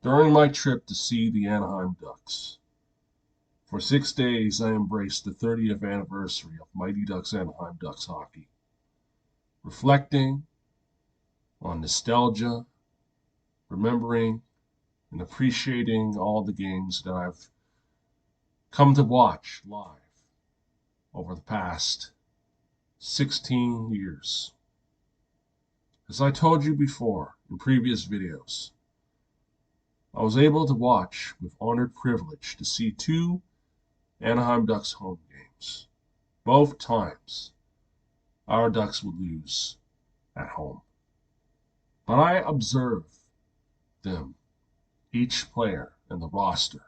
During my trip to see the Anaheim Ducks, for 6 days I embraced the 30th anniversary of Mighty Ducks Anaheim Ducks hockey, reflecting on nostalgia, remembering and appreciating all the games that I've come to watch live over the past 16 years. As I told you before in previous videos, I was able to watch with honored privilege to see two Anaheim Ducks home games. Both times our Ducks would lose at home. But I observed them, each player and the roster,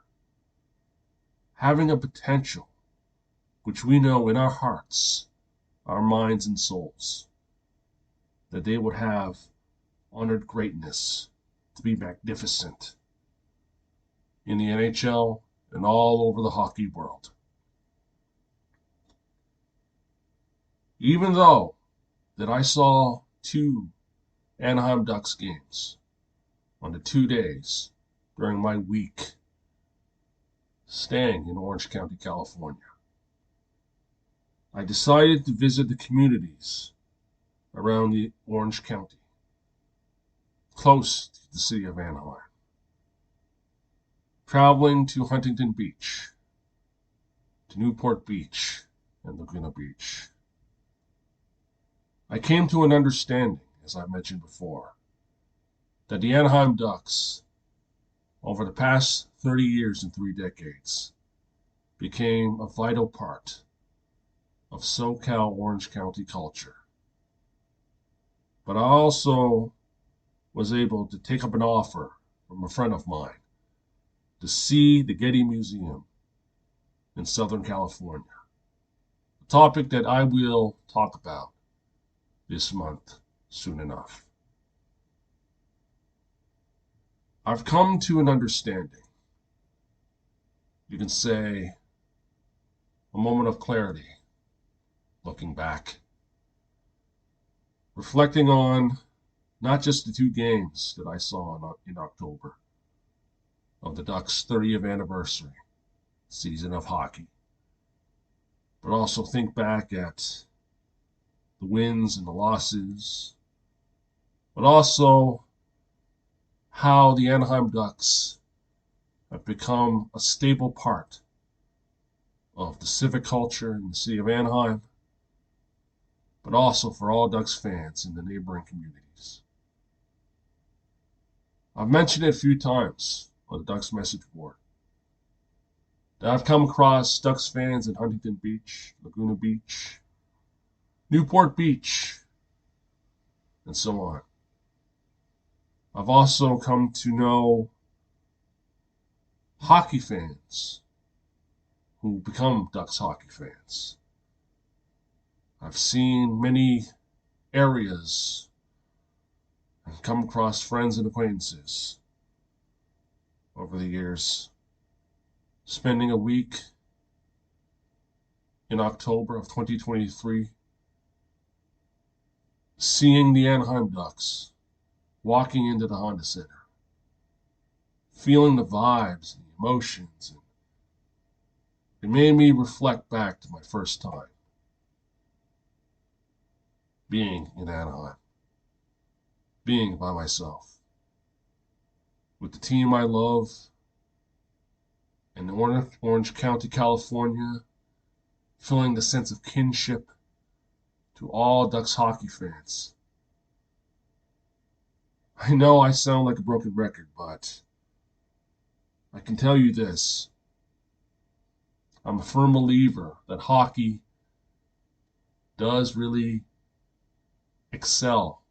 having a potential which we know in our hearts, our minds and souls, that they would have honored greatness to be magnificent in the NHL and all over the hockey world. Even though that I saw two Anaheim Ducks games on the 2 days during my week staying in Orange County, California, I decided to visit the communities around the Orange County, close to the city of Anaheim, traveling to Huntington Beach, to Newport Beach, and Laguna Beach. I came to an understanding, as I mentioned before, that the Anaheim Ducks, over the past 30 years and 3 decades, became a vital part of SoCal Orange County culture. But I also was able to take up an offer from a friend of mine to see the Getty Museum in Southern California, a topic that I will talk about this month soon enough. I've come to an understanding, you can say a moment of clarity, looking back, reflecting on not just the 2 games that I saw in October of the Ducks' 30th anniversary season of hockey, but also think back at the wins and the losses, but also how the Anaheim Ducks have become a staple part of the civic culture in the city of Anaheim, but also for all Ducks fans in the neighboring communities. I've mentioned it a few times on the Ducks message board that I've come across Ducks fans in Huntington Beach, Laguna Beach, Newport Beach, and so on. I've also come to know hockey fans who become Ducks hockey fans. I've seen many areas and come across friends and acquaintances over the years, spending a week in October of 2023 seeing the Anaheim Ducks walking into the Honda Center, feeling the vibes and the emotions. And it made me reflect back to my first time being in Anaheim, being by myself, with the team I love in Orange County, California, feeling the sense of kinship to all Ducks hockey fans. I know I sound like a broken record, but I can tell you this. I'm a firm believer that hockey does really excel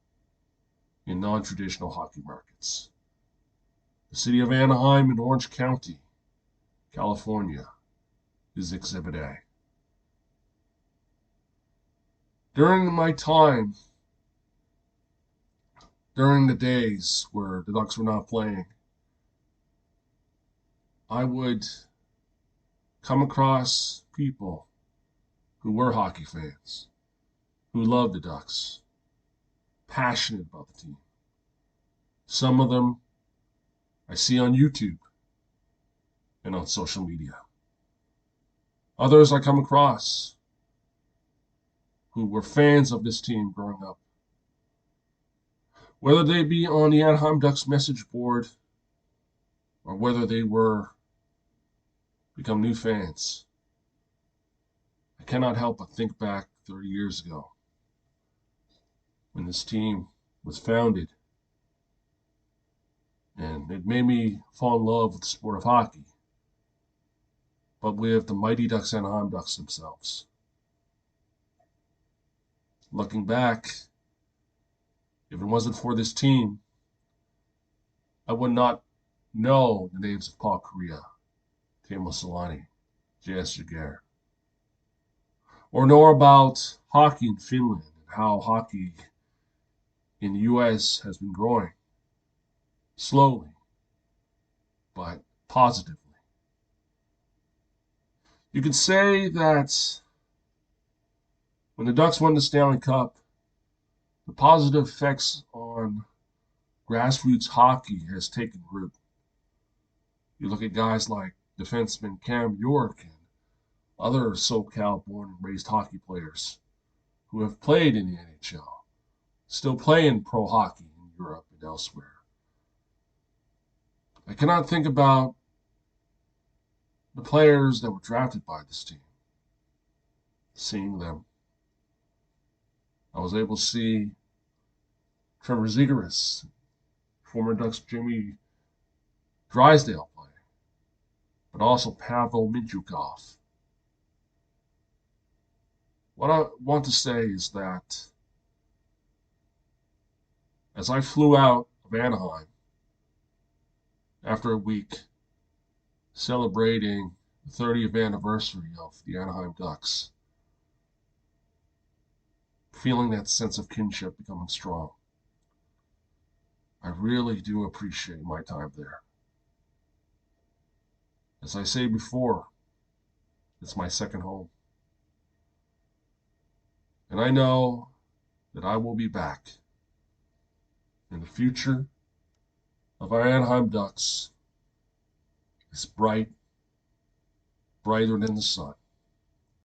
in non-traditional hockey markets. The city of Anaheim in Orange County, California, is Exhibit A. During my time, during the days where the Ducks were not playing, I would come across people who were hockey fans, who loved the Ducks, passionate about the team. Some of them I see on YouTube and on social media. Others I come across who were fans of this team growing up. Whether they be on the Anaheim Ducks message board or whether they were become new fans, I cannot help but think back 30 years ago when this team was founded, and it made me fall in love with the sport of hockey, but with the mighty Ducks, Anaheim Ducks themselves. Looking back, if it wasn't for this team, I would not know the names of Paul Kariya, Teemu Selanne, J.S. Jaguar, or know about hockey in Finland and how hockey in the U.S. has been growing slowly but positively. You could say that when the Ducks won the Stanley Cup, the positive effects on grassroots hockey has taken root. You look at guys like defenseman Cam York and other SoCal born and raised hockey players who have played in the NHL, still play in pro hockey in Europe and elsewhere. I cannot think about the players that were drafted by this team. Seeing them, I was able to see Trevor Zegras, former Ducks Jimmy Drysdale play, but also Pavel Mintyukov. What I want to say is that as I flew out of Anaheim after a week celebrating the 30th anniversary of the Anaheim Ducks, feeling that sense of kinship becoming strong, I really do appreciate my time there. As I say before, it's my second home. And I know that I will be back. And the future of our Anaheim Ducks is bright, brighter than the sun.